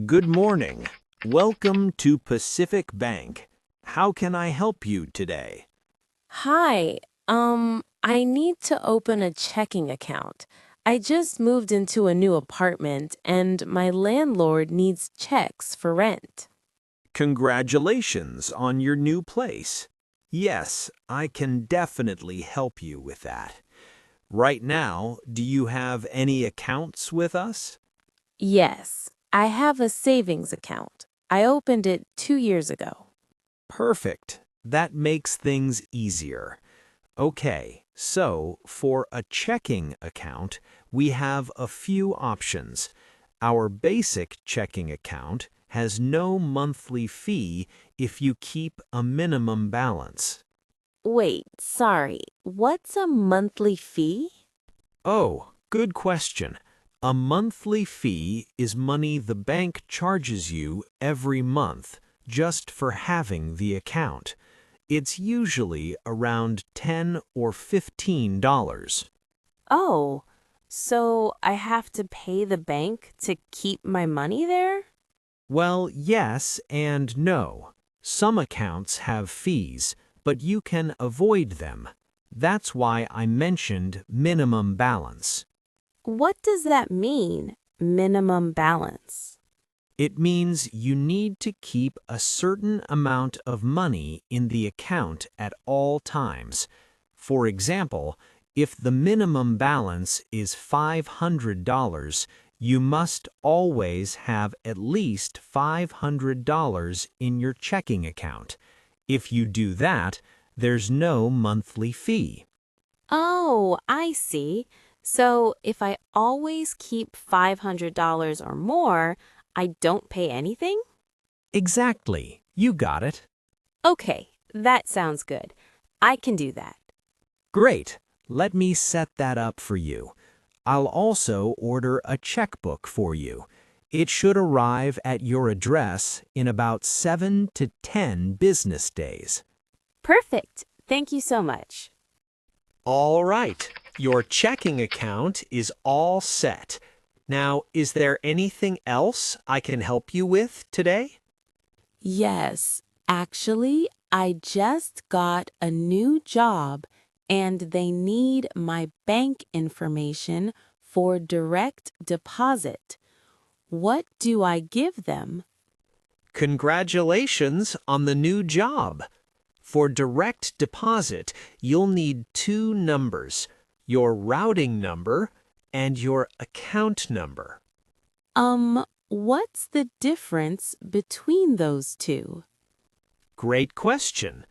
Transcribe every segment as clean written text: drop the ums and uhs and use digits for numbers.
Good morning. Welcome to Pacific Bank. How can I help you today? Hi, I need to open a checking account. I just moved into a new apartment and my landlord needs checks for rent. Congratulations on your new place. Yes, I can definitely help you with that. Right now, do you have any accounts with us? Yes, I have a savings account. I opened it 2 years ago. Perfect. That makes things easier. Okay, so for a checking account, we have a few options. Our basic checking account has no monthly fee if you keep a minimum balance. Wait, sorry, what's a monthly fee? Oh, good question. A monthly fee is money the bank charges you every month just for having the account. It's usually around $10 or $15. Oh, so I have to pay the bank to keep my money there? Well, yes and no. Some accounts have fees, but you can avoid them. That's why I mentioned minimum balance. What does that mean, minimum balance? It means you need to keep a certain amount of money in the account at all times. For example, if the minimum balance is $500, you must always have at least $500 in your checking account. If you do that, there's no monthly fee. Oh, I see. So if I always keep $500 or more, I don't pay anything? Exactly. You got it. Okay, that sounds good. I can do that. Great. Let me set that up for you. I'll also order a checkbook for you. It should arrive at your address in about 7 to 10 business days. Perfect. Thank you so much. All right. Your checking account is all set. Now, is there anything else I can help you with today? Yes, actually, I just got a new job and they need my bank information for direct deposit. What do I give them? Congratulations on the new job. For direct deposit, you'll need two numbers, your routing number and your account number. What's the difference between those two? Great question.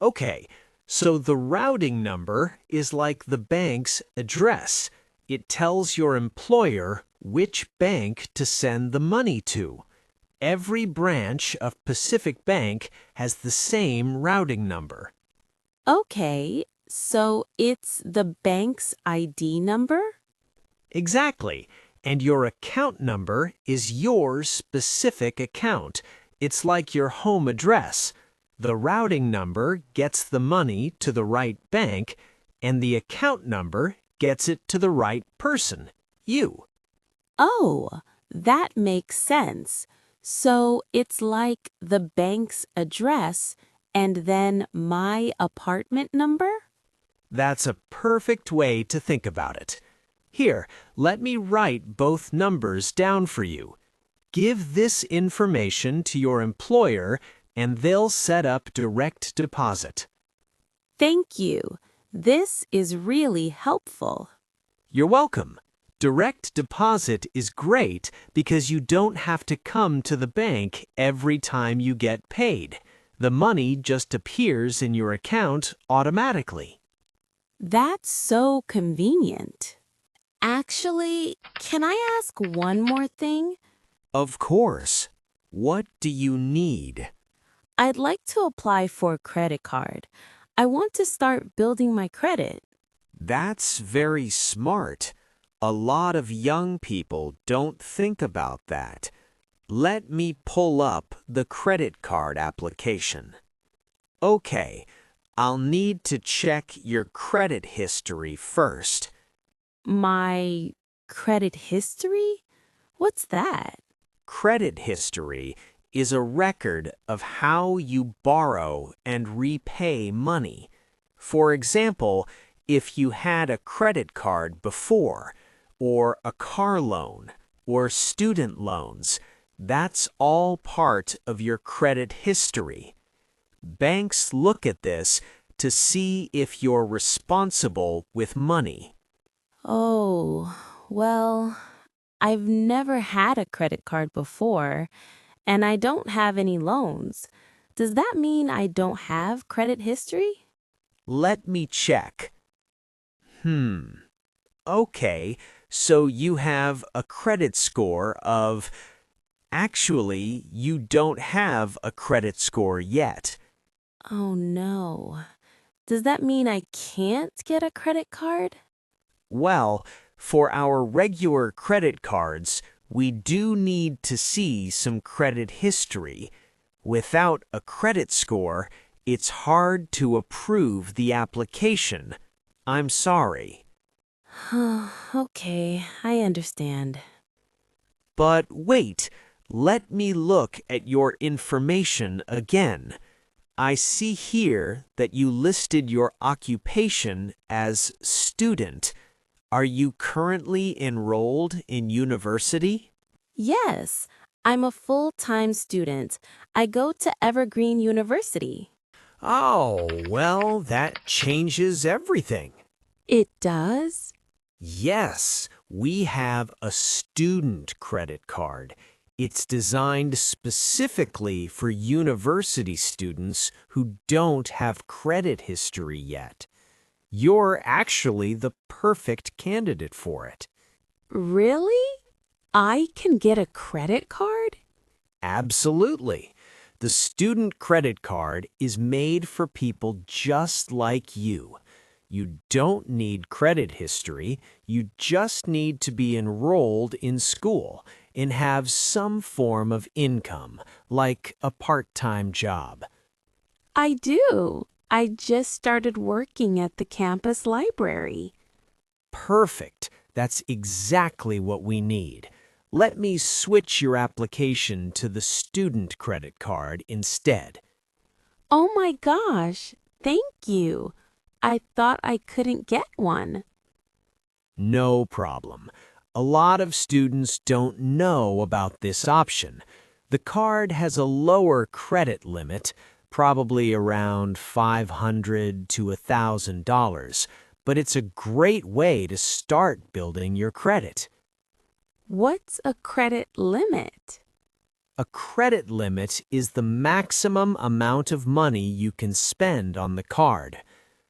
Okay, so the routing number is like the bank's address. It tells your employer which bank to send the money to. Every branch of Pacific Bank has the same routing number. Okay, so it's the bank's ID number? Exactly. And your account number is your specific account. It's like your home address. The routing number gets the money to the right bank, and the account number gets it to the right person, you. Oh, that makes sense. So it's like the bank's address and then my apartment number? That's a perfect way to think about it. Here, let me write both numbers down for you. Give this information to your employer and they'll set up direct deposit. Thank you. This is really helpful. You're welcome. Direct deposit is great because you don't have to come to the bank every time you get paid. The money just appears in your account automatically. That's so convenient. Actually, can I ask one more thing? Of course. What do you need? I'd like to apply for a credit card. I want to start building my credit. That's very smart. A lot of young people don't think about that. Let me pull up the credit card application. Okay, I'll need to check your credit history first. My credit history? What's that? credit history is a record of how you borrow and repay money. For example, if you had a credit card before, or a car loan, or student loans, that's all part of your credit history. Banks look at this to see if you're responsible with money. Oh, well, I've never had a credit card before, and I don't have any loans. Does that mean I don't have credit history? Let me check. Okay, so you have a credit score of... Actually, you don't have a credit score yet. Oh no. Does that mean I can't get a credit card? Well, for our regular credit cards, we do need to see some credit history. Without a credit score, it's hard to approve the application. I'm sorry. Okay, I understand. But wait, let me look at your information again. I see here that you listed your occupation as student. Are you currently enrolled in university? Yes, I'm a full-time student. I go to Evergreen University. Oh, well, that changes everything. It does? Yes, we have a student credit card. It's designed specifically for university students who don't have credit history yet. You're actually the perfect candidate for it. Really? I can get a credit card? Absolutely. The student credit card is made for people just like you. You don't need credit history, you just need to be enrolled in school and have some form of income, like a part-time job. I do. I just started working at the campus library. Perfect. That's exactly what we need. Let me switch your application to the student credit card instead. Oh my gosh, thank you. I thought I couldn't get one. No problem. A lot of students don't know about this option. The card has a lower credit limit, probably around $500 to $1,000, but it's a great way to start building your credit. What's a credit limit? A credit limit is the maximum amount of money you can spend on the card.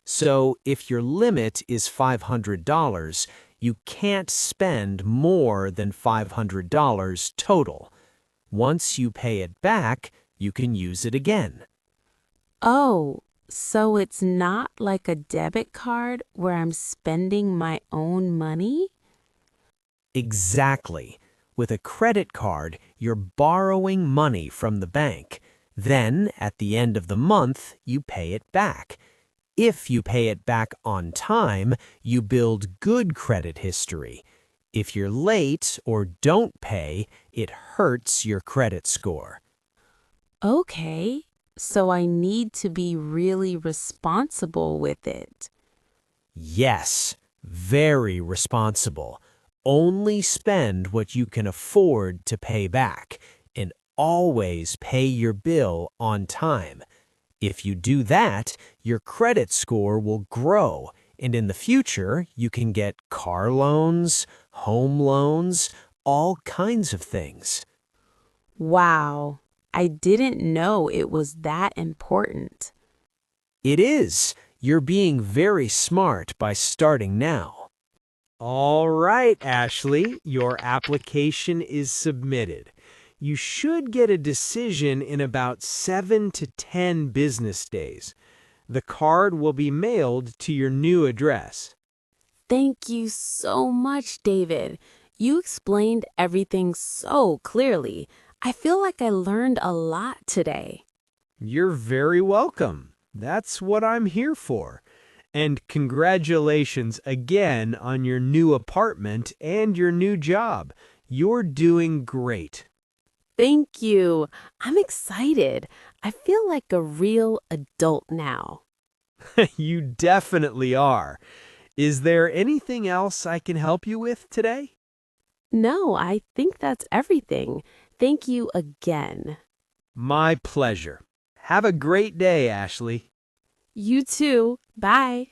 So if your limit is $500, you can't spend more than $500 total. Once you pay it back, you can use it again. Oh, so it's not like a debit card where I'm spending my own money? Exactly. With a credit card, you're borrowing money from the bank. Then, at the end of the month, you pay it back. If you pay it back on time, you build good credit history. If you're late or don't pay, it hurts your credit score. Okay, so I need to be really responsible with it. Yes, very responsible. Only spend what you can afford to pay back, and always pay your bill on time. If you do that, your credit score will grow, and in the future, you can get car loans, home loans, all kinds of things. Wow, I didn't know it was that important. It is. You're being very smart by starting now. All right, Ashley, your application is submitted. You should get a decision in about 7 to 10 business days. The card will be mailed to your new address. Thank you so much, David. You explained everything so clearly. I feel like I learned a lot today. You're very welcome. That's what I'm here for. And congratulations again on your new apartment and your new job. You're doing great. Thank you. I'm excited. I feel like a real adult now. You definitely are. Is there anything else I can help you with today? No, I think that's everything. Thank you again. My pleasure. Have a great day, Ashley. You too. Bye.